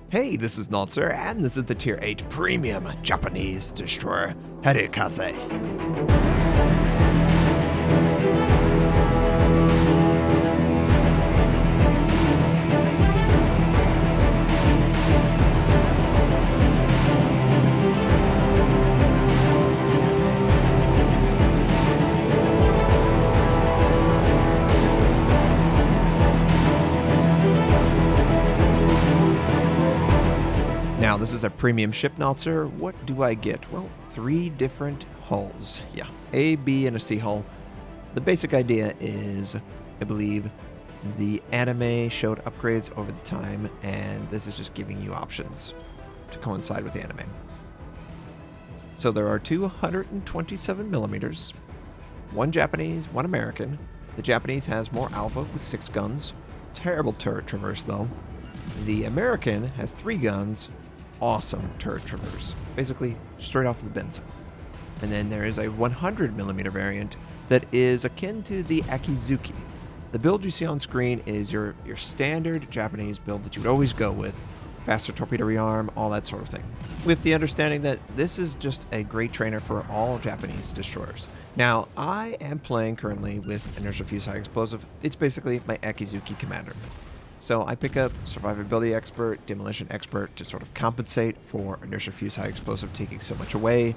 Hey, this is Notser, and this is the Tier 8 Premium Japanese Destroyer Harekaze. Now, this is a premium ship, Notser. What do I get? Well, 3 different hulls. Yeah, A, B, and a C hull. The basic idea is, I believe, the anime showed upgrades over the time, and this is just giving you options to coincide with the anime. So there are 227 millimeters, 1 Japanese, 1 American. The Japanese has more alpha with 6 guns. Terrible turret traverse, though. The American has 3 guns. Awesome turret traverse, basically straight off the bins. And then there is a 100 millimeter variant that is akin to the Akizuki. The build you see on screen is your standard Japanese build that you would always go with. Faster torpedo rearm, all that sort of thing. With the understanding that this is just a great trainer for all Japanese destroyers. Now, I am playing currently with inertial fuse high explosive. It's basically my Akizuki commander. So I pick up Survivability Expert, Demolition Expert to sort of compensate for Inertia Fuse High Explosive taking so much away.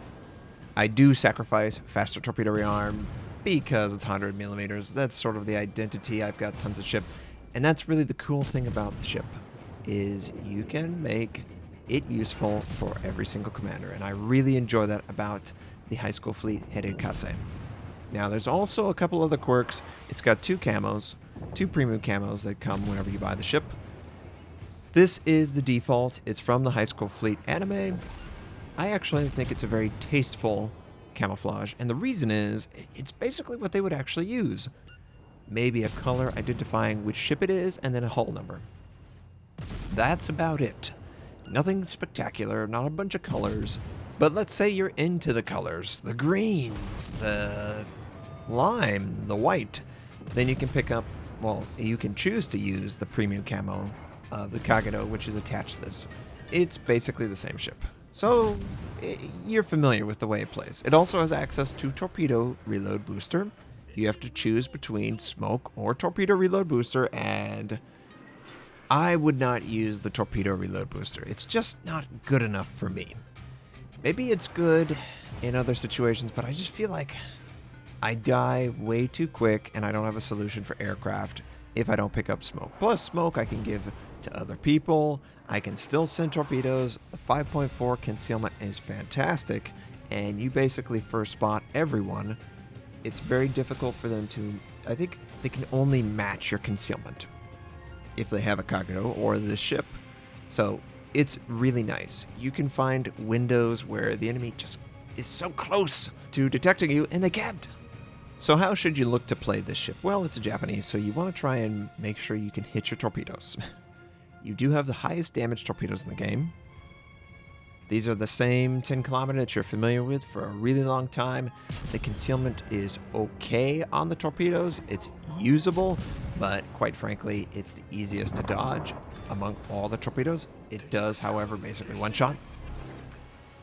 I do sacrifice Faster Torpedo Rearm because it's 100 millimeters. That's sort of the identity. I've got tons of ship. And that's really the cool thing about the ship, is you can make it useful for every single commander. And I really enjoy that about the high school fleet Harekaze. Now, there's also a couple other quirks. It's got 2 camos. 2 premium camos that come whenever you buy the ship. This is the default. It's from the High School Fleet anime. I actually think it's a very tasteful camouflage, and the reason is it's basically what they would actually use. Maybe a color identifying which ship it is, and then a hull number. That's about it. Nothing spectacular, not a bunch of colors, but let's say you're into the colors, the greens, the lime, the white, then you can pick up, well, you can choose to use the premium camo of the Kagero, which is attached to this. It's basically the same ship. So, you're familiar with the way it plays. It also has access to Torpedo Reload Booster. You have to choose between Smoke or Torpedo Reload Booster, and I would not use the Torpedo Reload Booster. It's just not good enough for me. Maybe it's good in other situations, but I just feel like I die way too quick, and I don't have a solution for aircraft if I don't pick up smoke. Plus, smoke I can give to other people. I can still send torpedoes. The 5.4 concealment is fantastic, and you basically first spot everyone. It's very difficult for them to... I think they can only match your concealment if they have a Kagero or the ship. So, it's really nice. You can find windows where the enemy just is so close to detecting you, and they can't. So how should you look to play this ship? Well, it's a Japanese, so you want to try and make sure you can hit your torpedoes. You do have the highest damage torpedoes in the game. These are the same 10 kilometer that you're familiar with for a really long time. The concealment is okay on the torpedoes. It's usable, but quite frankly, it's the easiest to dodge among all the torpedoes. It does, however, basically one shot.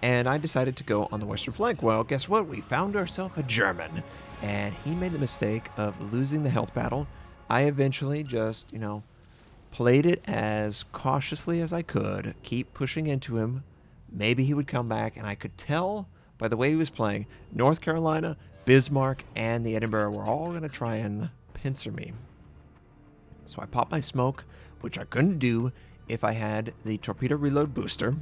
And I decided to go on the western flank. Well, guess what? We found ourselves a German. And he made the mistake of losing the health battle. I eventually just, played it as cautiously as I could, keep pushing into him. Maybe he would come back, and I could tell by the way he was playing, North Carolina, Bismarck, and the Edinburgh were all going to try and pincer me. So I popped my smoke, which I couldn't do if I had the Torpedo Reload Booster.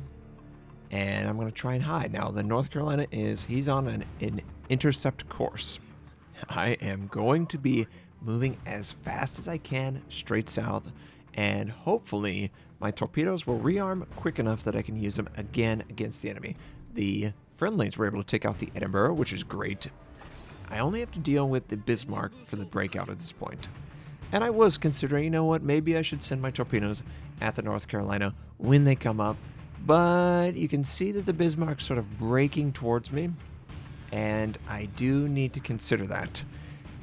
And I'm going to try and hide. Now, the North Carolina he's on an intercept course. I am going to be moving as fast as I can straight south, and hopefully my torpedoes will rearm quick enough that I can use them again against the enemy. The friendlies were able to take out the Edinburgh, which is great. I only have to deal with the Bismarck for the breakout at this point. And I was considering, maybe I should send my torpedoes at the North Carolina when they come up, but you can see that the Bismarck's sort of breaking towards me. And I do need to consider that.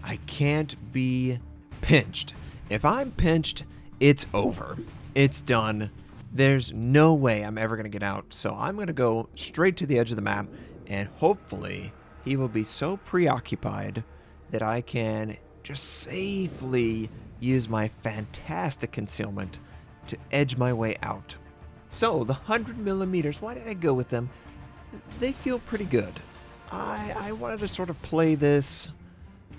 I can't be pinched. If I'm pinched, it's over. It's done. There's no way I'm ever going to get out, so I'm going to go straight to the edge of the map, and hopefully he will be so preoccupied that I can just safely use my fantastic concealment to edge my way out. So the 100mm, why did I go with them? They feel pretty good. I wanted to sort of play this.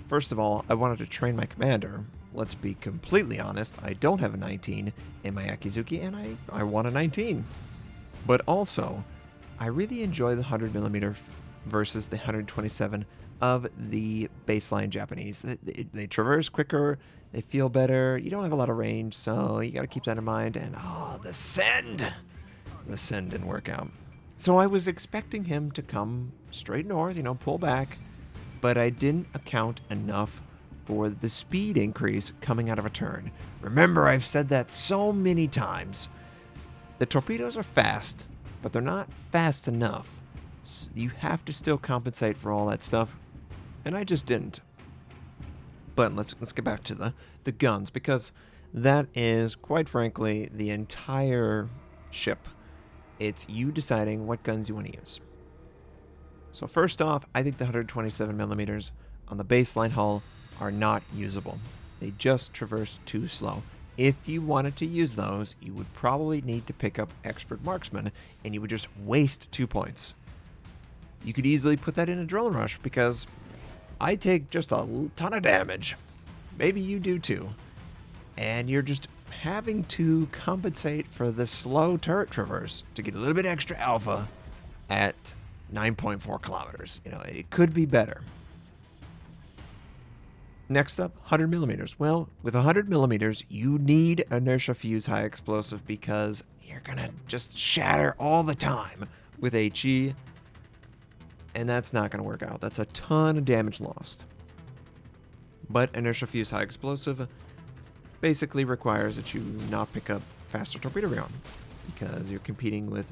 First of all, I wanted to train my commander. Let's be completely honest, I don't have a 19 in my Akizuki, and I want a 19. But also, I really enjoy the 100mm versus the 127 of the baseline Japanese. They traverse quicker, they feel better, you don't have a lot of range, so you gotta keep that in mind. And the send! The send didn't work out. So I was expecting him to come straight north, pull back, but I didn't account enough for the speed increase coming out of a turn. Remember, I've said that so many times. The torpedoes are fast, but they're not fast enough. You have to still compensate for all that stuff, and I just didn't. But let's get back to the guns, because that is, quite frankly, the entire ship. It's you deciding what guns you want to use. So first off, I think the 127mm on the baseline hull are not usable. They just traverse too slow. If you wanted to use those, you would probably need to pick up Expert Marksman, and you would just waste 2 points. You could easily put that in a Drone Rush, because I take just a ton of damage. Maybe you do too. And you're just having to compensate for the slow turret traverse to get a little bit extra alpha at 9.4 kilometers. It could be better. Next up, 100mm. Well, with 100mm, you need inertia fuse high explosive, because you're gonna just shatter all the time with HE, and that's not gonna work out. That's a ton of damage lost. But inertia fuse high explosive basically requires that you not pick up faster torpedo rearm, because you're competing with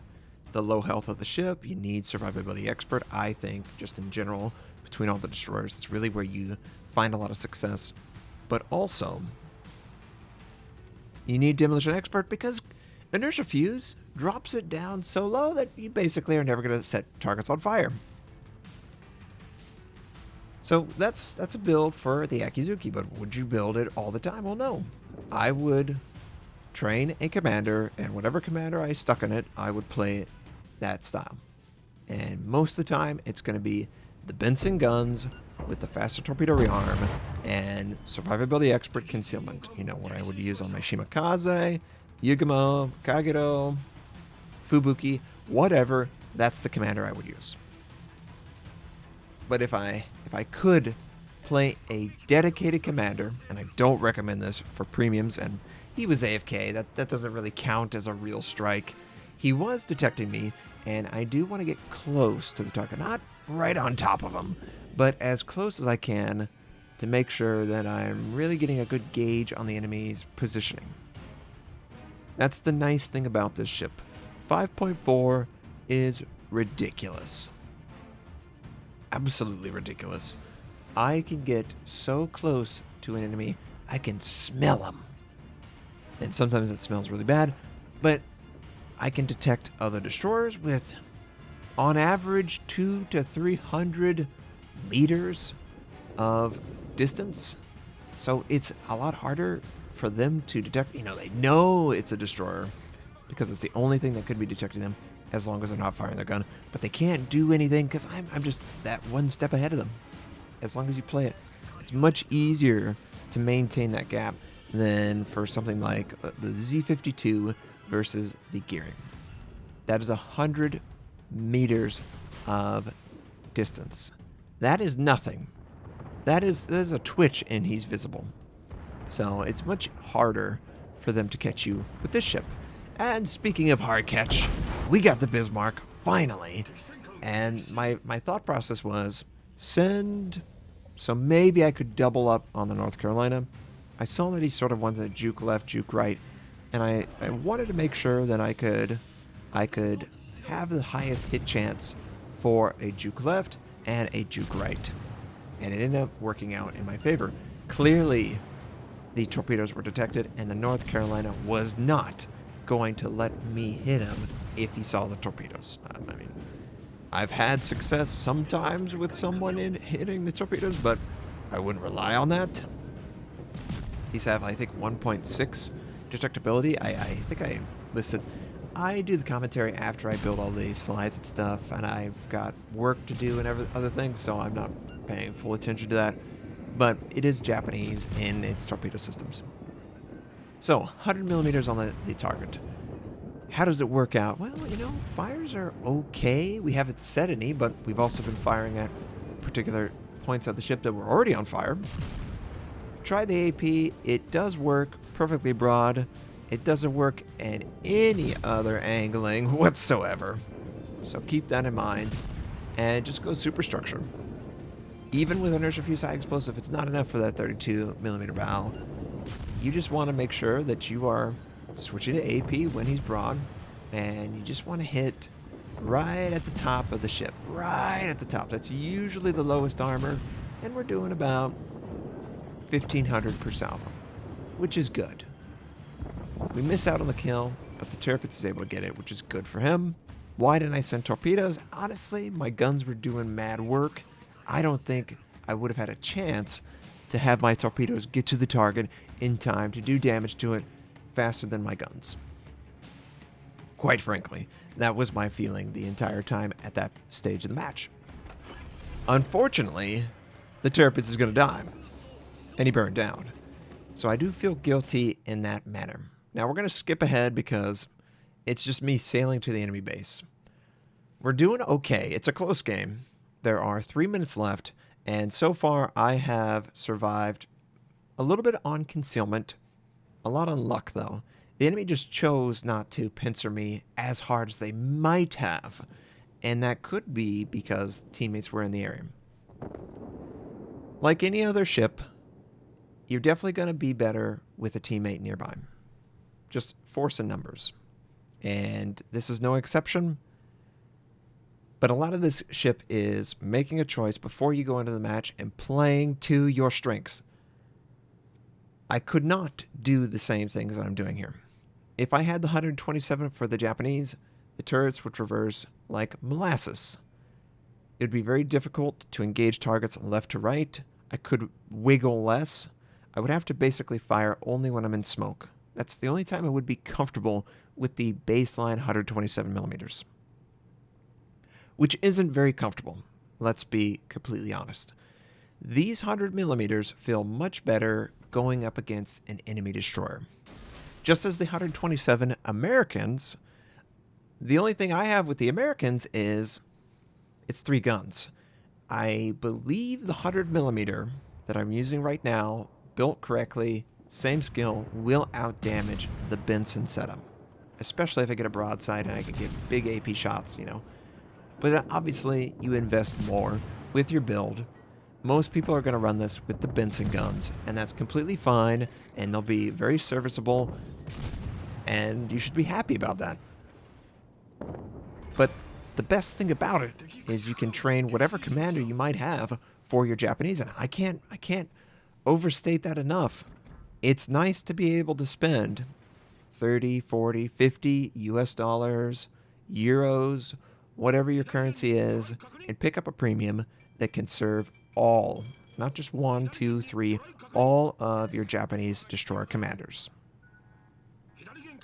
the low health of the ship. You need survivability expert. I think, just in general, between all the destroyers, it's really where you find a lot of success. But also, you need demolition expert, because inertia fuse drops it down so low that you basically are never going to set targets on fire. So that's a build for the Akizuki, but would you build it all the time? Well, no. I would train a commander, and whatever commander I stuck in it, I would play that style. And most of the time, it's going to be the Benson guns with the faster torpedo rearm and survivability expert concealment. What I would use on my Shimakaze, Yugamo, Kagero, Fubuki, whatever, that's the commander I would use. But if I could play a dedicated commander, and I don't recommend this for premiums, and he was AFK, that doesn't really count as a real strike. He was detecting me, and I do want to get close to the target, not right on top of him, but as close as I can to make sure that I'm really getting a good gauge on the enemy's positioning. That's the nice thing about this ship. 5.4 is ridiculous. Absolutely ridiculous. I can get so close to an enemy, I can smell him. And sometimes that smells really bad, but I can detect other destroyers with, on average, 200 to 300 meters of distance. So it's a lot harder for them to detect. They know it's a destroyer because it's the only thing that could be detecting them, as long as they're not firing their gun. But they can't do anything because I'm just that one step ahead of them. As long as you play it, it's much easier to maintain that gap than for something like the Z52 versus the gearing. That is 100 meters of distance. That is nothing. That is a twitch and he's visible. So it's much harder for them to catch you with this ship. And speaking of hard catch, we got the Bismarck, finally. And my thought process was, send, so maybe I could double up on the North Carolina. I saw that he sort of wanted to juke left, juke right, and I wanted to make sure that I could have the highest hit chance for a juke left and a juke right. And it ended up working out in my favor. Clearly, the torpedoes were detected, and the North Carolina was not going to let me hit him if he saw the torpedoes. I mean, I've had success sometimes with someone in hitting the torpedoes, but I wouldn't rely on that. These have, I think, 1.6 detectability. I think I listed. I do the commentary after I build all these slides and stuff, and I've got work to do and other things, so I'm not paying full attention to that. But it is Japanese in its torpedo systems. So, 100 millimeters on the target. How does it work out? Well, you know, fires are okay. We haven't set any, but we've also been firing at particular points of the ship that were already on fire. Try the AP. It does work perfectly broad. It doesn't work at any other angling whatsoever. So keep that in mind. And just go superstructure. Even with inertia fuse high explosive, it's not enough for that 32 millimeter bow. You just want to make sure that you are switching to AP when he's broad. And you just want to hit right at the top of the ship. Right at the top. That's usually the lowest armor. And we're doing about 1,500 per salvo, which is good. We miss out on the kill, but the Tirpitz is able to get it, which is good for him. Why didn't I send torpedoes? Honestly, my guns were doing mad work. I don't think I would have had a chance to have my torpedoes get to the target in time to do damage to it faster than my guns. Quite frankly, that was my feeling the entire time at that stage of the match. Unfortunately, the Tirpitz is going to die, and he burned down. So I do feel guilty in that manner. Now we're going to skip ahead because it's just me sailing to the enemy base. We're doing okay. It's a close game. There are 3 minutes left, and so far I have survived a little bit on concealment, a lot on luck though. The enemy just chose not to pincer me as hard as they might have, and that could be because teammates were in the area. Like any other ship, you're definitely going to be better with a teammate nearby. Just force in numbers. And this is no exception. But a lot of this ship is making a choice before you go into the match and playing to your strengths. I could not do the same things that I'm doing here. If I had the 127 for the Japanese, the turrets would traverse like molasses. It would be very difficult to engage targets left to right. I could wiggle less. I would have to basically fire only when I'm in smoke. That's the only time I would be comfortable with the baseline 127 millimeters. Which isn't very comfortable. Let's be completely honest. These 100 millimeters feel much better going up against an enemy destroyer. Just as the 127 Americans, the only thing I have with the Americans is it's 3 guns. I believe the 100 millimeter that I'm using right now, built correctly, same skill, will outdamage the Benson setup. Especially if I get a broadside and I can get big AP shots, you know. But obviously, you invest more with your build. Most people are going to run this with the Benson guns, and that's completely fine, and they'll be very serviceable, and you should be happy about that. But the best thing about it is you can train whatever commander you might have for your Japanese, and I can't overstate that enough. It's nice to be able to spend 30, 40, 50 US dollars, euros, whatever your currency is, and pick up a premium that can serve all, not just 1, 2, 3, all of your Japanese destroyer commanders.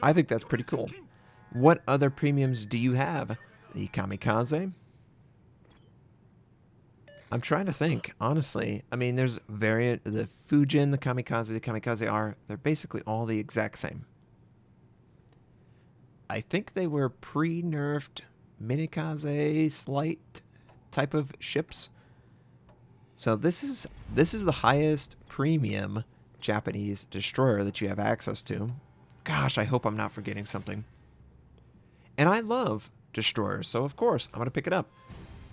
I think that's pretty cool. What other premiums do you have? The Kamikaze? I'm trying to think, honestly. I mean, there's variant, the Fujin, the Kamikaze R, they're basically all the exact same. I think they were pre-nerfed Minikaze slight type of ships. So this is the highest premium Japanese destroyer that you have access to. Gosh, I hope I'm not forgetting something. And I love destroyers, so of course I'm going to pick it up.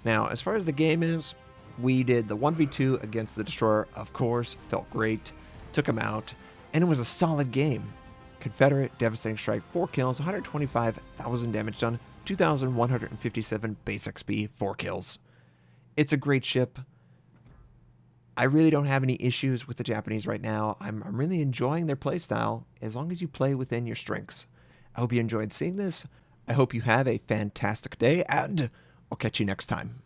Now, as far as the game is, we did the 1v2 against the destroyer, of course, felt great, took him out, and it was a solid game. Confederate devastating strike, 4 kills, 125,000 damage done, 2,157 base XP, 4 kills. It's a great ship. I really don't have any issues with the Japanese right now. I'm really enjoying their playstyle as long as you play within your strengths. I hope you enjoyed seeing this. I hope you have a fantastic day, and I'll catch you next time.